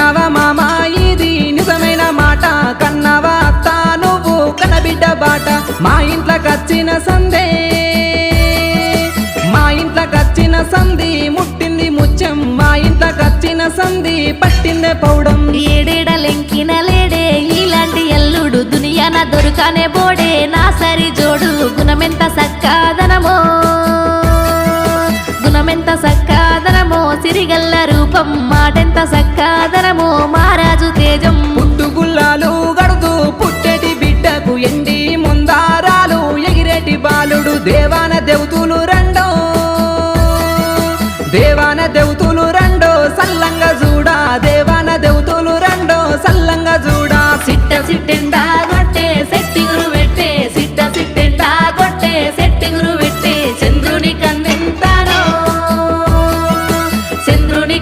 విన్నావా మామా ఇది నిజమైన మాట కన్నావా అత్త నువ్వు కనబిడ్డ బాట మా ఇంట్లోకొచ్చిన సందే మా ఇంట్లోకొచ్చిన సంధి ముట్టింది ముత్యం మా ఇంట్లోకొచ్చిన సంధి పట్టిందే పౌడం ఏడేడలెంకిన లేడే ఇలాంటి ఎల్లుడు దునియాన దొరకనే బోడే నా సరి జోడు గుణమెంత సక్కాదనమో గుణమెంత సక్కాదనమో సిరిగల్ల రూపం మాటెంత సక్కాదనమో మహారాజు తేజం